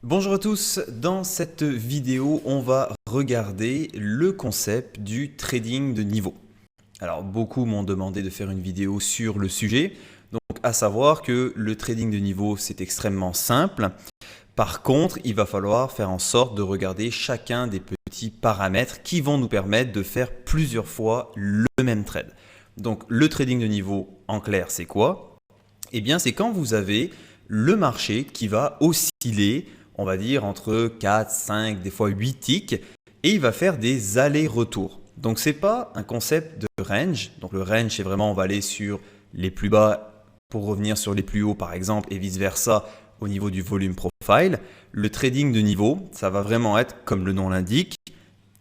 Bonjour à tous, dans cette vidéo on va regarder le concept du trading de niveau. Alors beaucoup m'ont demandé de faire une vidéo sur le sujet, donc à savoir que le trading de niveau c'est extrêmement simple. Par contre il va falloir faire en sorte de regarder chacun des petits paramètres qui vont nous permettre de faire plusieurs fois le même trade. Donc le trading de niveau en clair c'est quoi? Eh bien c'est quand vous avez le marché qui va osciller, on va dire entre 4, 5, des fois 8 ticks et il va faire des allers-retours. Donc ce n'est pas un concept de range. Donc le range c'est vraiment on va aller sur les plus bas pour revenir sur les plus hauts par exemple et vice versa au niveau du volume profile. Le trading de niveau ça va vraiment être comme le nom l'indique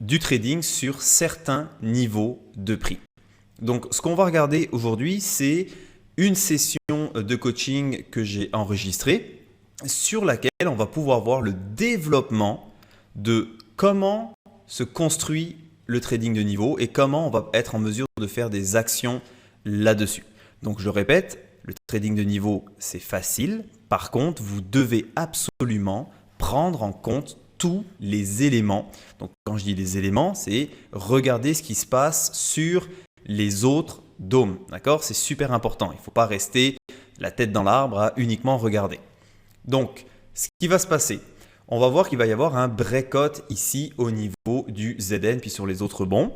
du trading sur certains niveaux de prix. Donc ce qu'on va regarder aujourd'hui c'est une session de coaching que j'ai enregistrée sur laquelle on va pouvoir voir le développement de comment se construit le trading de niveau et comment on va être en mesure de faire des actions là-dessus. Donc je répète, le trading de niveau c'est facile, par contre vous devez absolument prendre en compte tous les éléments. Donc quand je dis les éléments, c'est regarder ce qui se passe sur les autres dômes, d'accord? C'est super important, il ne faut pas rester la tête dans l'arbre à uniquement regarder. Donc, ce qui va se passer, on va voir qu'il va y avoir un breakout ici au niveau du ZN puis sur les autres bons.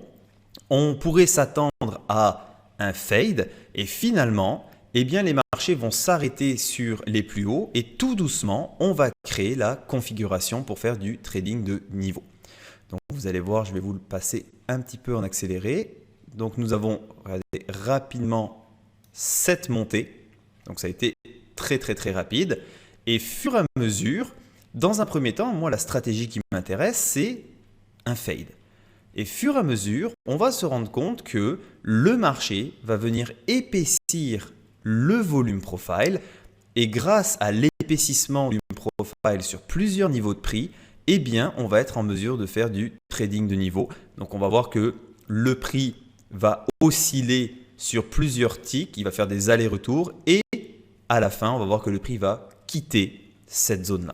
On pourrait s'attendre à un fade et finalement, eh bien, les marchés vont s'arrêter sur les plus hauts et tout doucement, on va créer la configuration pour faire du trading de niveau. Donc, vous allez voir, je vais vous le passer un petit peu en accéléré. Donc, nous avons regardez, rapidement cette montée. Donc, ça a été très rapide. Et fur et à mesure, dans un premier temps, moi la stratégie qui m'intéresse, c'est un fade. Et fur et à mesure, on va se rendre compte que le marché va venir épaissir le volume profile et grâce à l'épaississement du volume profile sur plusieurs niveaux de prix, eh bien, on va être en mesure de faire du trading de niveau. Donc, on va voir que le prix va osciller sur plusieurs ticks, il va faire des allers-retours et à la fin, on va voir que le prix va quitter cette zone-là.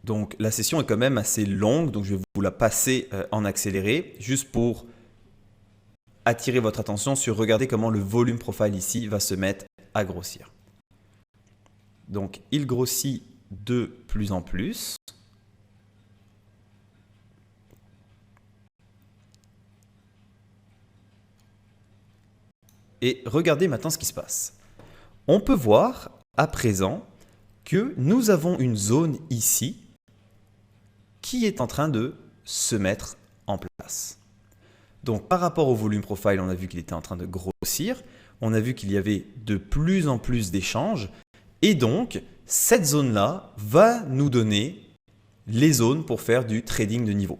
Donc la session est quand même assez longue, donc je vais vous la passer en accéléré, juste pour attirer votre attention sur regarder comment le volume profile ici va se mettre à grossir. Donc il grossit de plus en plus. Et regardez maintenant ce qui se passe. On peut voir à présent que nous avons une zone ici qui est en train de se mettre en place. Donc par rapport au volume profile, on a vu qu'il était en train de grossir. On a vu qu'il y avait de plus en plus d'échanges. Et donc cette zone-là va nous donner les zones pour faire du trading de niveau.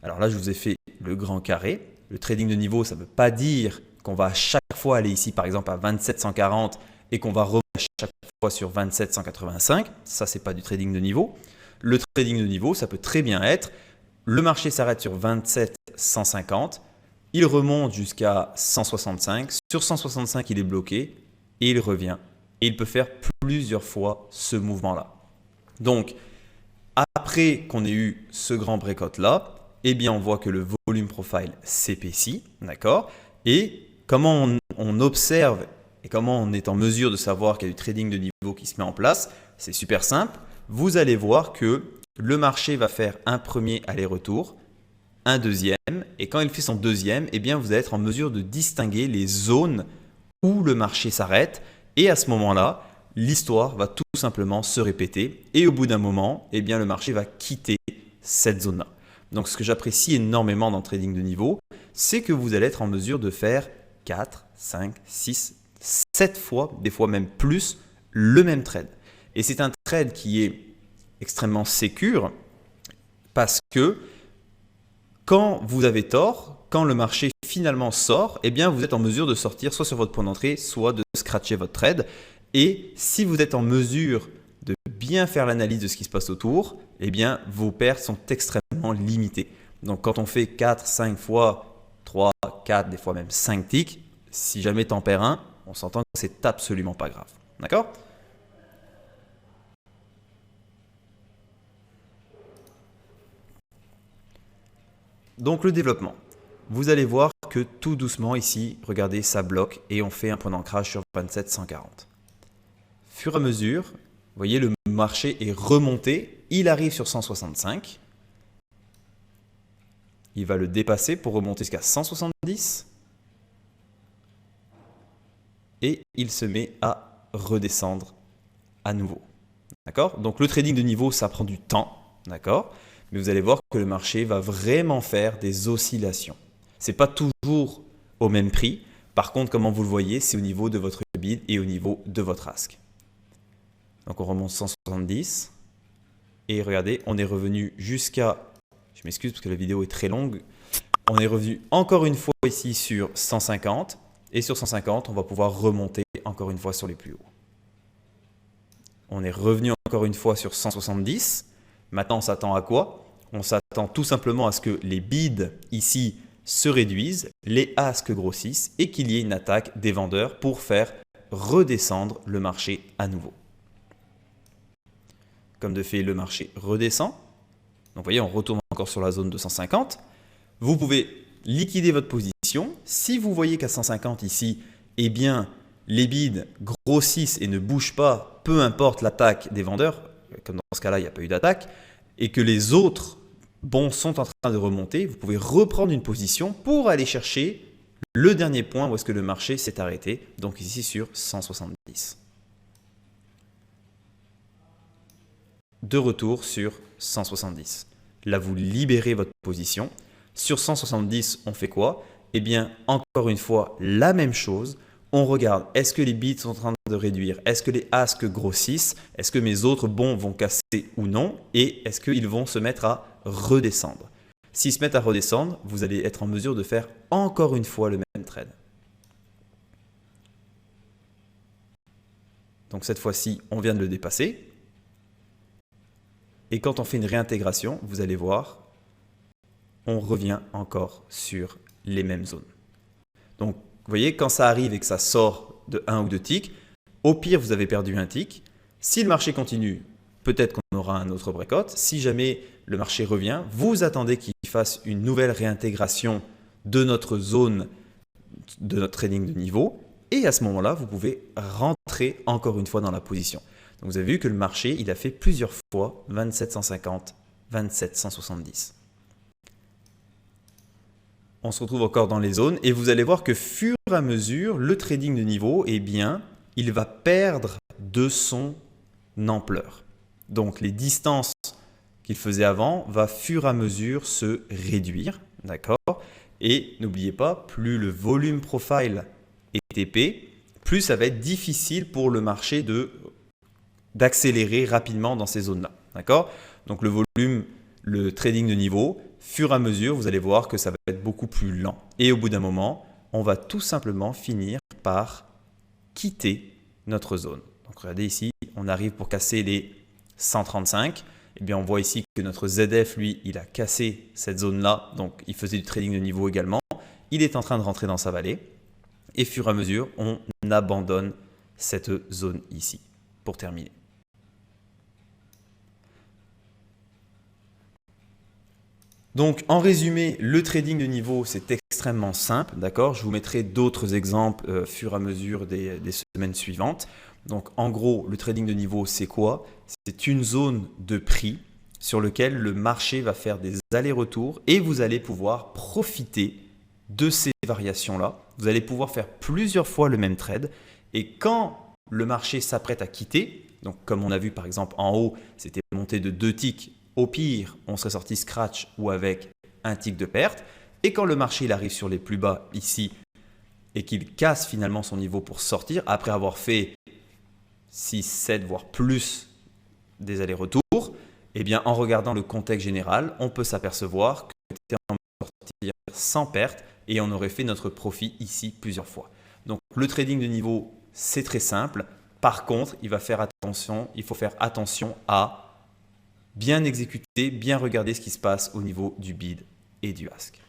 Alors là, je vous ai fait le grand carré. Le trading de niveau, ça ne veut pas dire qu'on va à chaque fois aller ici par exemple à 27,140 et qu'on va revenir à chaque fois sur 27,185. Ça, ce n'est pas du trading de niveau. Le trading de niveau, ça peut très bien être le marché s'arrête sur 27,150, il remonte jusqu'à 165. Sur 165, il est bloqué et il revient. Et il peut faire plusieurs fois ce mouvement-là. Donc, après qu'on ait eu ce grand breakout-là, eh bien, on voit que le volume profile s'épaissit, d'accord? Et comment on observe et comment on est en mesure de savoir qu'il y a du trading de niveau qui se met en place, c'est super simple. Vous allez voir que le marché va faire un premier aller-retour, un deuxième, et quand il fait son deuxième, eh bien, vous allez être en mesure de distinguer les zones où le marché s'arrête. Et à ce moment-là, l'histoire va tout simplement se répéter. Et au bout d'un moment, eh bien, le marché va quitter cette zone-là. Donc, ce que j'apprécie énormément dans le trading de niveau, c'est que vous allez être en mesure de faire 4, 5, 6, 7 fois, des fois même plus, le même trade. Et c'est un trade qui est extrêmement sécure parce que quand vous avez tort, quand le marché finalement sort, eh bien vous êtes en mesure de sortir soit sur votre point d'entrée, soit de scratcher votre trade. Et si vous êtes en mesure de bien faire l'analyse de ce qui se passe autour, eh bien vos pertes sont extrêmement limitées. Donc quand on fait 4, 5 fois, 3, 4, des fois même 5 ticks, si jamais tu en perds un, on s'entend que c'est absolument pas grave. D'accord? Donc le développement. Vous allez voir que tout doucement ici, regardez, ça bloque et on fait un point d'ancrage sur 27,140. Fur et à mesure, vous voyez, le marché est remonté, il arrive sur 165. Il va le dépasser pour remonter jusqu'à 170. Et il se met à redescendre à nouveau. D'accord? Donc le trading de niveau, ça prend du temps. D'accord? Mais vous allez voir que le marché va vraiment faire des oscillations. Ce n'est pas toujours au même prix. Par contre, comme vous le voyez, c'est au niveau de votre bid et au niveau de votre ask. Donc on remonte 170. Et regardez, on est revenu jusqu'à... Je m'excuse parce que la vidéo est très longue. On est revenu encore une fois ici sur 150. Et sur 150, on va pouvoir remonter encore une fois sur les plus hauts. On est revenu encore une fois sur 170. Maintenant, on s'attend à quoi? On s'attend tout simplement à ce que les bids ici se réduisent, les asks grossissent et qu'il y ait une attaque des vendeurs pour faire redescendre le marché à nouveau. Comme de fait, le marché redescend. Donc, vous voyez, on retourne encore sur la zone de 150. Vous pouvez liquider votre position. Si vous voyez qu'à 150 ici, eh bien, les bids grossissent et ne bougent pas, peu importe l'attaque des vendeurs, comme dans ce cas-là, il n'y a pas eu d'attaque, et que les autres bons sont en train de remonter, vous pouvez reprendre une position pour aller chercher le dernier point où est-ce que le marché s'est arrêté, donc ici sur 170. De retour sur 170. Là, vous libérez votre position. Sur 170, on fait quoi? Eh bien, encore une fois, la même chose. On regarde, est-ce que les bids sont en train de réduire? Est-ce que les asks grossissent? Est-ce que mes autres bons vont casser ou non? Et est-ce qu'ils vont se mettre à redescendre? S'ils se mettent à redescendre, vous allez être en mesure de faire encore une fois le même trade. Donc cette fois-ci, on vient de le dépasser. Et quand on fait une réintégration, vous allez voir, on revient encore sur les mêmes zones. Donc, vous voyez, quand ça arrive et que ça sort de 1 ou 2 ticks, au pire, vous avez perdu un tick. Si le marché continue, peut-être qu'on aura un autre breakout. Si jamais le marché revient, vous attendez qu'il fasse une nouvelle réintégration de notre zone, de notre trading de niveau. Et à ce moment-là, vous pouvez rentrer encore une fois dans la position. Donc, vous avez vu que le marché, il a fait plusieurs fois 2750, 2770. On se retrouve encore dans les zones et vous allez voir que fur et à mesure, le trading de niveau, eh bien, il va perdre de son ampleur. Donc, les distances qu'il faisait avant va fur et à mesure se réduire. D'accord? Et n'oubliez pas, plus le volume profile est épais, plus ça va être difficile pour le marché d'accélérer rapidement dans ces zones-là. D'accord? Donc, le volume, le trading de niveau, fur et à mesure, vous allez voir que ça va être beaucoup plus lent. Et au bout d'un moment, on va tout simplement finir par quitter notre zone. Donc, regardez ici, on arrive pour casser les 135. Eh bien, on voit ici que notre ZF, lui, il a cassé cette zone-là. Donc, il faisait du trading de niveau également. Il est en train de rentrer dans sa vallée. Et fur et à mesure, on abandonne cette zone ici pour terminer. Donc, en résumé, le trading de niveau, c'est extrêmement simple. D'accord? Je vous mettrai d'autres exemples au fur et à mesure des semaines suivantes. Donc, en gros, le trading de niveau, c'est quoi? C'est une zone de prix sur laquelle le marché va faire des allers-retours et vous allez pouvoir profiter de ces variations-là. Vous allez pouvoir faire plusieurs fois le même trade. Et quand le marché s'apprête à quitter, donc comme on a vu par exemple en haut, c'était monté de 2 ticks. Au pire, on serait sorti scratch ou avec un tick de perte. Et quand le marché il arrive sur les plus bas ici et qu'il casse finalement son niveau pour sortir, après avoir fait 6, 7, voire plus des allers-retours, eh bien, en regardant le contexte général, on peut s'apercevoir que c'était en sortir sans perte et on aurait fait notre profit ici plusieurs fois. Donc, le trading de niveau, c'est très simple. Par contre, il faut faire attention à bien exécuter, bien regarder ce qui se passe au niveau du bid et du ask.